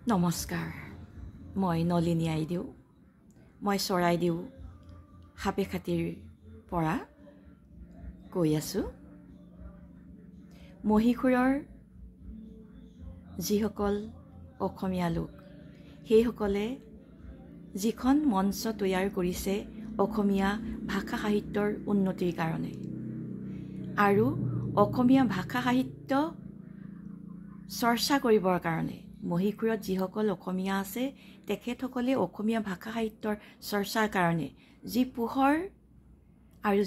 নমস্কাৰ মই নলিনী আইদেউ মই চৰাইদেউ হাপেখাতিৰ পৰা কৈ আছো মহীশূৰৰ যিসকল অসমীয়া লোক সেইসকলে যিখন মঞ্চ তৈয়াৰ কৰিছে অসমীয়া ভাষা সাহিত্যৰ উন্নতিৰ কাৰণে আৰু অসমীয়া ভাষা সাহিত্য চৰ্চা কৰিবৰ কাৰণে মহীশূৰত যিসকল অসমীয়া আছে তেখেতসকলে অসমীয়া ভাষা সাহিত্যৰ চৰ্চাৰ কাৰণে যি পোহৰ আৰু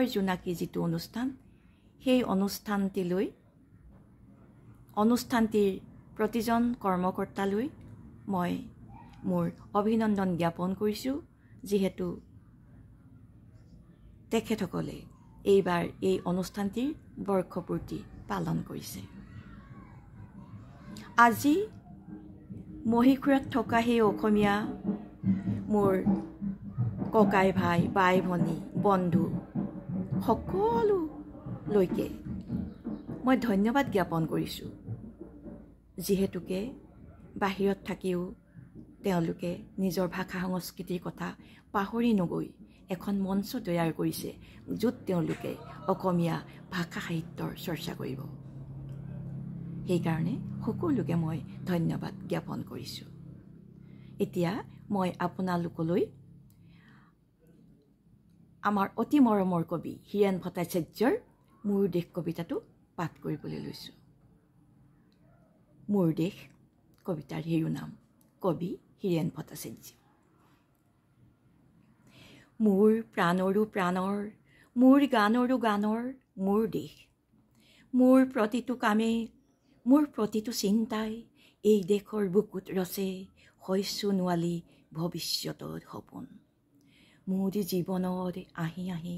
জোনাকী যিটো অনুষ্ঠান সেই অনুষ্ঠানটিৰ প্ৰতিজন কৰ্মকৰ্তালৈ মই মোৰ অভিনন্দন জ্ঞাপন কৰিছোঁ যিহেতু তেখেতসকলে এইবাৰ এই অনুষ্ঠানটিৰ বৰ্ষপূৰ্তি পালন কৰিছে আজি মহীশূৰত থকা সেই অসমীয়া মোৰ ককাই ভাই বাই ভনী বন্ধু সকলোলৈকে মই ধন্যবাদ জ্ঞাপন কৰিছোঁ যিহেতুকে বাহিৰত থাকিও তেওঁলোকে নিজৰ ভাষা সংস্কৃতিৰ কথা পাহৰি নগৈ এখন মঞ্চ তৈয়াৰ কৰিছে য'ত তেওঁলোকে অসমীয়া ভাষা সাহিত্যৰ চৰ্চা কৰিব সেইকাৰণে সকলোকে মই ধন্যবাদ জ্ঞাপন কৰিছোঁ এতিয়া মই আপোনালোকলৈ আমাৰ অতি মৰমৰ কবি হীৰেণ ভট্টাচাৰ্যৰ মোৰ দেশ কবিতাটো পাঠ কৰিবলৈ লৈছোঁ মোৰ দেশ কবিতাৰ শিৰোনাম কবি হীৰেণ ভট্টাচাৰ্য মোৰ প্ৰাণৰো প্ৰাণৰ মোৰ গানৰো গানৰ মোৰ দেশ মোৰ প্ৰতিটো কামে মোৰ প্ৰতিটো চিন্তাই এই দেশৰ বুকুত ৰচে হৈছো নোৱালি ভৱিষ্যতৰ সপোন মোৰ জীৱনত আহি আহি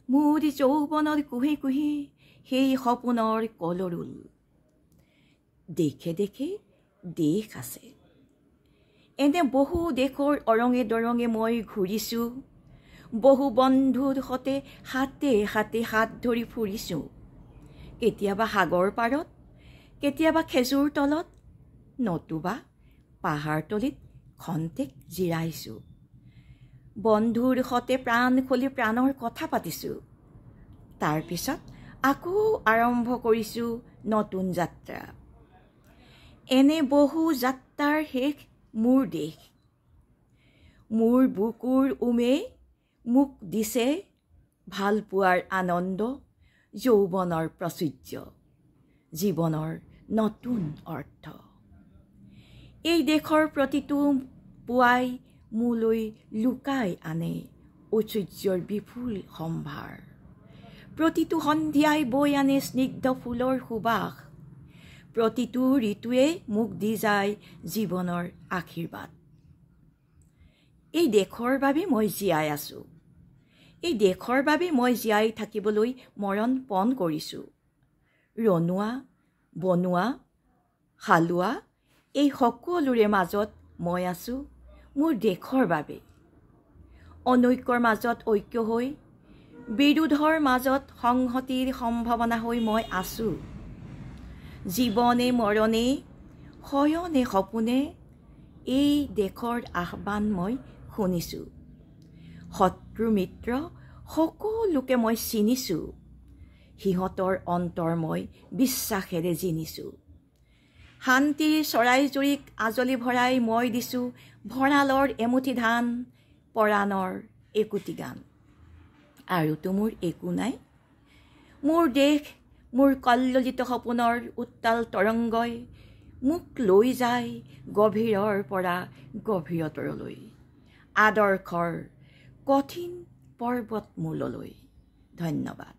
মোৰ যৌৱনৰ কুহি কুহি সেই সপোনৰ কলৰুল দেশে দেশে দেশ আছে এনে বহু দেশৰ অৰঙে দৰঙে মই ঘূৰিছোঁ বহু বন্ধুৰ সতে হাতে হাত ধৰি ফুৰিছোঁ কেতিয়াবা সাগৰ পাৰত কেতিয়াবা খেজুৰ তলত নতুবা পাহাৰ তলিত খন্তেক জিৰাইছোঁ বন্ধুৰ সতে প্ৰাণ খুলি প্ৰাণৰ কথা পাতিছোঁ তাৰ পিছত আকৌ আৰম্ভ কৰিছোঁ নতুন যাত্ৰা এনে বহু যাত্ৰাৰ শেষ মোৰ দেশ মোৰ বুকুৰ উমে মোক দিছে ভাল পোৱাৰ আনন্দ যৌৱনৰ প্ৰাচুৰ্য জীৱনৰ নতুন অৰ্থ এই দেশৰ প্ৰতিটো পুৱাই মোলৈ লুকাই আনে ঐশ্বৰ্যৰ বিপুল সম্ভাৰ প্ৰতিটো সন্ধিয়াই বৈ আনে স্নিগ্ধ ফুলৰ সুবাস প্ৰতিটো ঋতুৱে মোক দি যায় জীৱনৰ আশীৰ্বাদ এই দেশৰ বাবে মই জীয়াই আছোঁ এই দেশৰ বাবে মই জীয়াই থাকিবলৈ মৰণ পণ কৰিছোঁ ৰনোৱা বনোৱা হালোৱা এই সকলোৰে মাজত মই আছোঁ মোৰ দেশৰ বাবে অনৈক্যৰ মাজত ঐক্য হৈ বিৰোধৰ মাজত সংহতিৰ সম্ভাৱনা হৈ মই আছোঁ জীৱনে মৰণে শয়নে সপোনে এই দেশৰ আহ্বান মই শুনিছোঁ শত্ৰু মিত্ৰ সকলোকে মই চিনিছোঁ সিহঁতৰ অন্তৰ মই বিশ্বাসেৰে জিনিছোঁ শান্তিৰ চৰাইজুৰিক আজলি ভৰাই মই দিছোঁ ভঁৰালৰ এমুঠি ধান পৰাণৰ একোটি গান আৰুতো মোৰ একো নাই মোৰ দেশ মোৰ কল্লোলিত সপোনৰ উত্তাল তৰংগই মোক লৈ যায় গভীৰৰ পৰা গভীৰতৰলৈ আদৰ্শৰ কঠিন পৰ্বতমূললৈ ধন্যবাদ